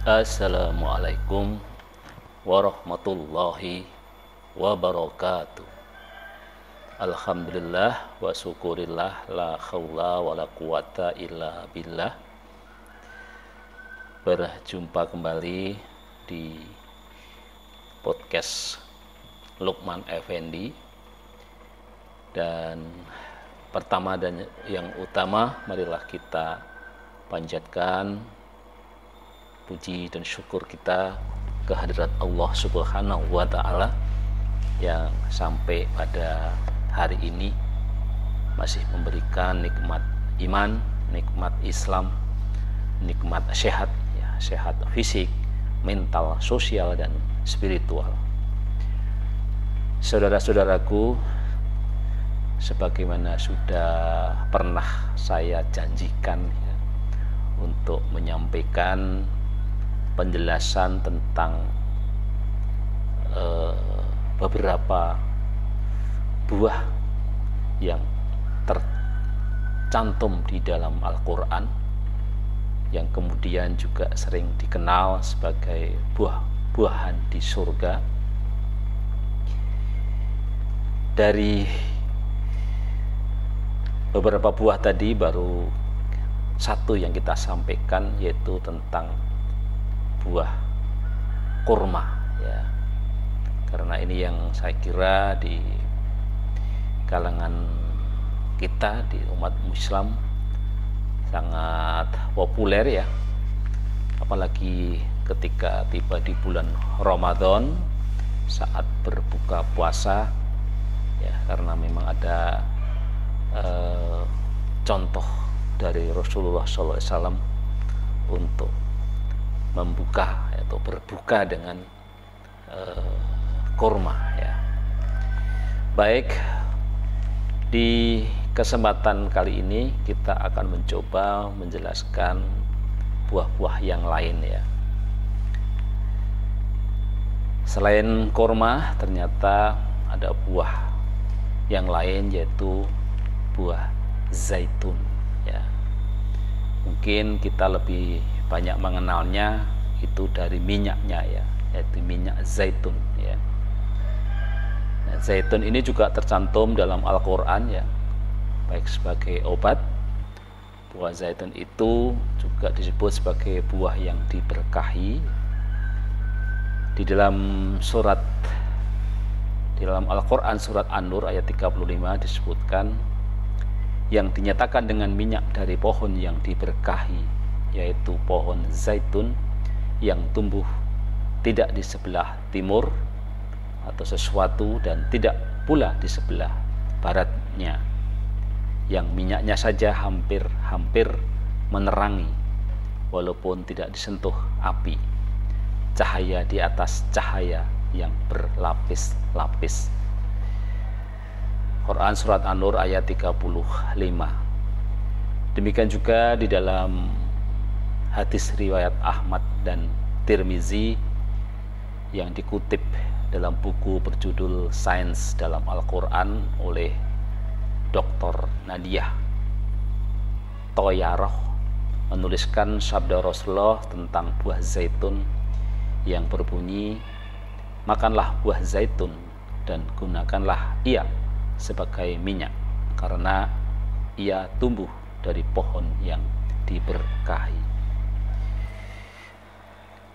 Assalamualaikum warahmatullahi wabarakatuh. Alhamdulillah wa syukurillah, la haula wa la quwata illa billah. Berjumpa kembali di podcast Lukman Effendi. Dan pertama dan yang utama, marilah kita panjatkan puji dan syukur kita kehadirat Allah Subhanahu wa Ta'ala yang sampai pada hari ini masih memberikan nikmat iman, nikmat Islam, nikmat sehat, sehat fisik, mental, sosial, dan spiritual. Saudara-saudaraku, sebagaimana sudah pernah saya janjikan untuk menyampaikan penjelasan tentang beberapa buah yang tercantum di dalam Al-Quran, yang kemudian juga sering dikenal sebagai buah-buahan di surga. Dari beberapa buah tadi, baru satu yang kita sampaikan, yaitu tentang buah kurma, ya. Karena ini yang saya kira di kalangan kita, di umat Islam, sangat populer, ya. Apalagi ketika tiba di bulan Ramadan saat berbuka puasa, ya, karena memang ada contoh dari Rasulullah SAW untuk membuka atau berbuka dengan kurma, ya. Baik, di kesempatan kali ini kita akan mencoba menjelaskan buah-buah yang lain, ya. Selain kurma, ternyata ada buah yang lain, yaitu buah zaitun, ya. Mungkin kita lebih banyak mengenalnya itu dari minyaknya, ya, yaitu minyak zaitun, ya. Nah, zaitun ini juga tercantum dalam Al-Quran, ya, baik sebagai obat. Buah zaitun itu juga disebut sebagai buah yang diberkahi. Di dalam Al-Quran surat An-Nur ayat 35 disebutkan, yang dinyatakan dengan minyak dari pohon yang diberkahi, yaitu pohon zaitun yang tumbuh tidak di sebelah timur atau sesuatu, dan tidak pula di sebelah baratnya, yang minyaknya saja hampir menerangi walaupun tidak disentuh api, cahaya di atas cahaya yang berlapis-lapis. Quran surat An-Nur ayat 35. Demikian juga di dalam hadis riwayat Ahmad dan Tirmizi yang dikutip dalam buku berjudul Sains dalam Al-Quran oleh Dr. Nadia Toyaroh, menuliskan sabda Rasulullah tentang buah zaitun yang berbunyi, makanlah buah zaitun dan gunakanlah ia sebagai minyak, karena ia tumbuh dari pohon yang diberkahi.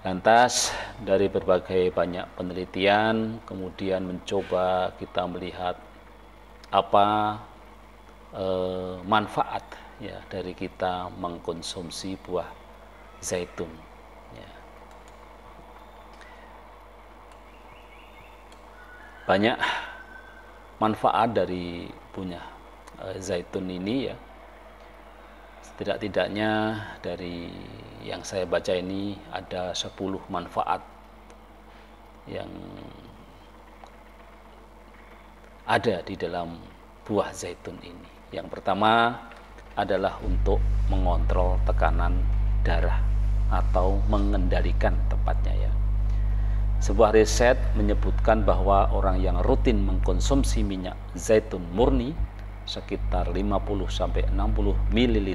Lantas dari berbagai banyak penelitian, kemudian mencoba kita melihat apa manfaat, ya, dari kita mengkonsumsi buah zaitun, ya. Banyak manfaat dari buah zaitun ini, ya. Setidak-tidaknya dari yang saya baca ini ada 10 manfaat yang ada di dalam buah zaitun ini. Yang pertama adalah untuk mengontrol tekanan darah atau mengendalikan tepatnya, ya. Sebuah riset menyebutkan bahwa orang yang rutin mengkonsumsi minyak zaitun murni sekitar 50-60 ml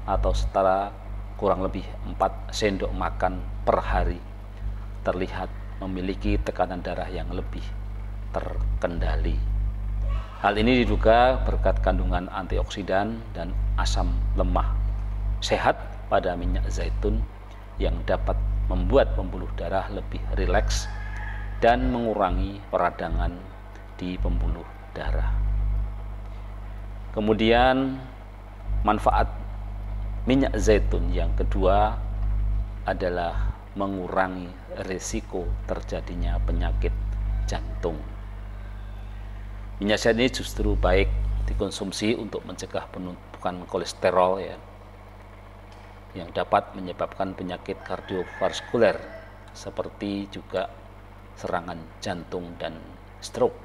atau setara kurang lebih 4 sendok makan per hari terlihat memiliki tekanan darah yang lebih terkendali. Hal ini diduga berkat kandungan antioksidan dan asam lemak sehat pada minyak zaitun yang dapat membuat pembuluh darah lebih rileks dan mengurangi peradangan di pembuluh darah. Kemudian manfaat minyak zaitun yang kedua adalah mengurangi risiko terjadinya penyakit jantung. Minyak zaitun ini justru baik dikonsumsi untuk mencegah penumpukan kolesterol ya, yang dapat menyebabkan penyakit kardiovaskuler seperti juga serangan jantung dan stroke.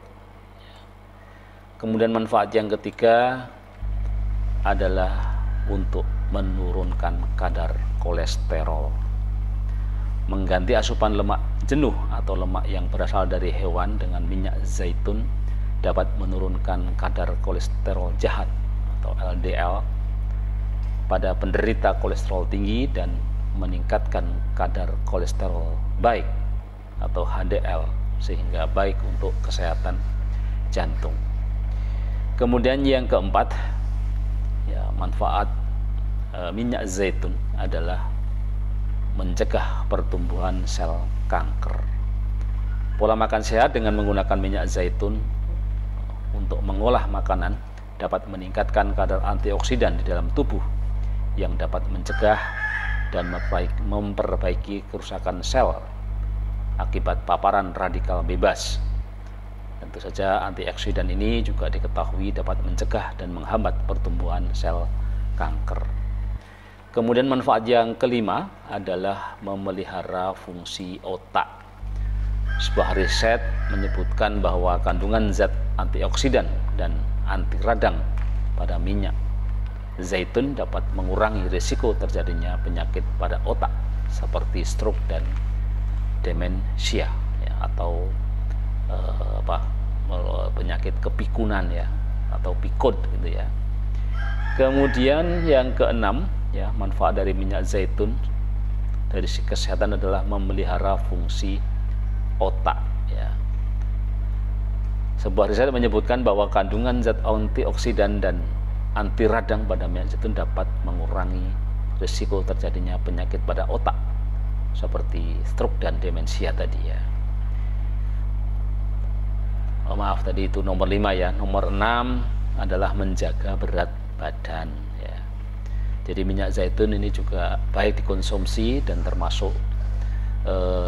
Kemudian manfaat yang ketiga adalah untuk menurunkan kadar kolesterol. Mengganti asupan lemak jenuh atau lemak yang berasal dari hewan dengan minyak zaitun dapat menurunkan kadar kolesterol jahat atau LDL pada penderita kolesterol tinggi dan meningkatkan kadar kolesterol baik atau HDL sehingga baik untuk kesehatan jantung. Kemudian yang keempat, ya, manfaat minyak zaitun adalah mencegah pertumbuhan sel kanker. Pola makan sehat dengan menggunakan minyak zaitun untuk mengolah makanan dapat meningkatkan kadar antioksidan di dalam tubuh yang dapat mencegah dan memperbaiki kerusakan sel akibat paparan radikal bebas. Tentu saja antioksidan ini juga diketahui dapat mencegah dan menghambat pertumbuhan sel kanker. Kemudian manfaat yang kelima adalah memelihara fungsi otak. Sebuah riset menyebutkan bahwa kandungan zat antioksidan dan anti radang pada minyak zaitun dapat mengurangi risiko terjadinya penyakit pada otak seperti stroke dan demensia ya, atau penyakit kepikunan ya, atau pikun gitu ya. Kemudian yang keenam ya, manfaat dari minyak zaitun dari sisi kesehatan adalah memelihara fungsi otak ya. Sebuah riset menyebutkan bahwa kandungan zat antioksidan dan anti radang pada minyak zaitun dapat mengurangi risiko terjadinya penyakit pada otak seperti stroke dan demensia tadi ya. Maaf, tadi itu nomor 5 ya. Nomor 6 adalah menjaga berat badan ya. Jadi minyak zaitun ini juga baik dikonsumsi dan termasuk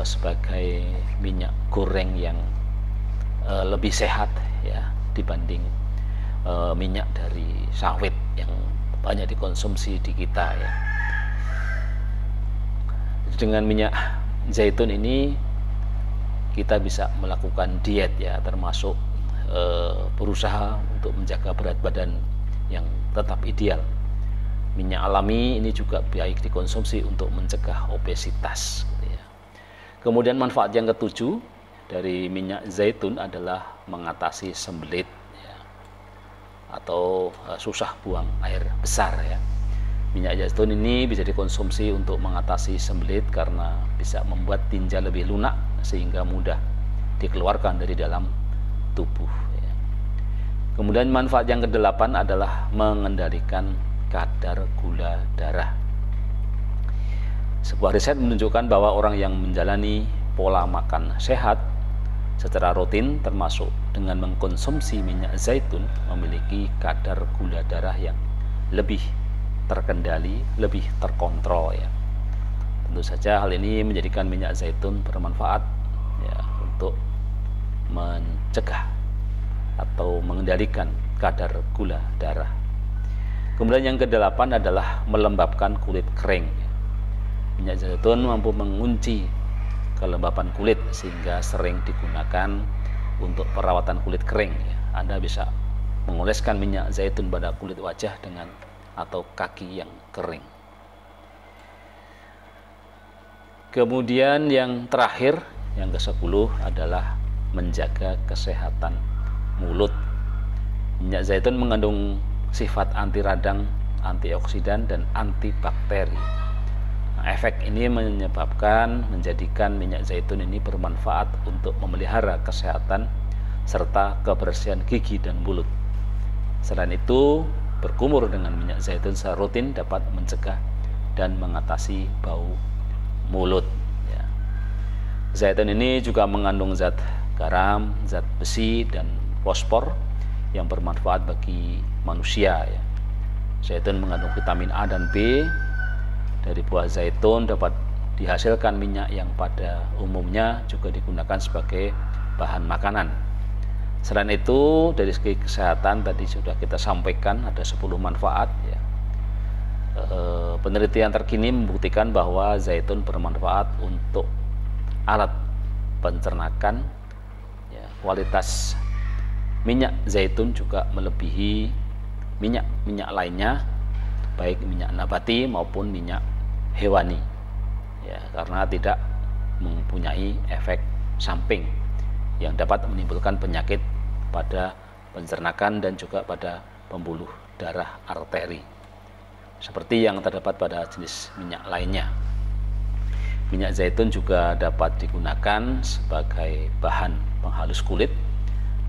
sebagai minyak goreng yang lebih sehat ya dibanding minyak dari sawit yang banyak dikonsumsi di kita ya. Dengan minyak zaitun ini kita bisa melakukan diet ya, termasuk berusaha untuk menjaga berat badan yang tetap ideal. Minyak alami ini juga baik dikonsumsi untuk mencegah obesitas gitu ya. Kemudian manfaat yang ketujuh dari minyak zaitun adalah mengatasi sembelit ya, atau susah buang air besar ya. Minyak zaitun ini bisa dikonsumsi untuk mengatasi sembelit karena bisa membuat tinja lebih lunak sehingga mudah dikeluarkan dari dalam tubuh ya. Kemudian manfaat yang kedelapan adalah mengendalikan kadar gula darah. Sebuah riset menunjukkan bahwa orang yang menjalani pola makan sehat secara rutin termasuk dengan mengkonsumsi minyak zaitun memiliki kadar gula darah yang lebih terkendali, lebih terkontrol ya. Tentu saja hal ini menjadikan minyak zaitun bermanfaat ya untuk mencegah atau mengendalikan kadar gula darah. Kemudian yang kedelapan adalah melembabkan kulit kering. Minyak zaitun mampu mengunci kelembapan kulit sehingga sering digunakan untuk perawatan kulit kering ya. Anda bisa mengoleskan minyak zaitun pada kulit wajah dengan atau kaki yang kering. Kemudian yang terakhir, yang ke-10 adalah menjaga kesehatan mulut. Minyak zaitun mengandung sifat anti radang, antioksidan dan antibakteri efek ini menjadikan minyak zaitun ini bermanfaat untuk memelihara kesehatan serta kebersihan gigi dan mulut. Selain itu, berkumur dengan minyak zaitun secara rutin dapat mencegah dan mengatasi bau mulut. Ya. Zaitun ini juga mengandung zat garam, zat besi, dan fosfor yang bermanfaat bagi manusia. Ya. Zaitun mengandung vitamin A dan B. Dari buah zaitun dapat dihasilkan minyak yang pada umumnya juga digunakan sebagai bahan makanan. Selain itu, dari segi kesehatan tadi sudah kita sampaikan ada 10 manfaat. Ya. Penelitian terkini membuktikan bahwa zaitun bermanfaat untuk alat pencernakan. Ya, kualitas minyak zaitun juga melebihi minyak lainnya, baik minyak nabati maupun minyak hewani, ya, karena tidak mempunyai efek samping yang dapat menimbulkan penyakit pada pencernakan dan juga pada pembuluh darah arteri, seperti yang terdapat pada jenis minyak lainnya. Minyak zaitun juga dapat digunakan sebagai bahan penghalus kulit,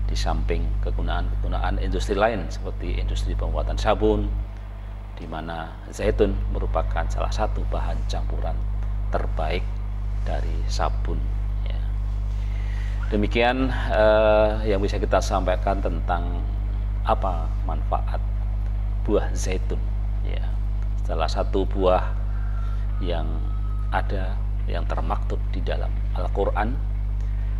di samping kegunaan industri lain seperti industri pembuatan sabun, di mana zaitun merupakan salah satu bahan campuran terbaik dari sabun. Ya. Demikian yang bisa kita sampaikan tentang apa manfaat buah zaitun. Ya. Salah satu buah yang ada yang termaktub di dalam Al-Quran,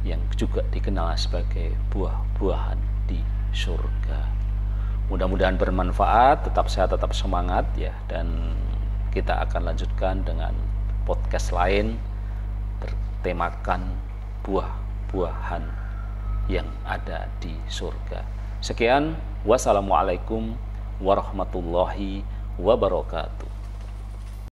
yang juga dikenal sebagai buah-buahan di surga. Mudah-mudahan bermanfaat, tetap sehat, tetap semangat ya, dan kita akan lanjutkan dengan podcast lain bertemakan buah-buahan yang ada di surga. Sekian, wassalamualaikum warahmatullahi wabarakatuh.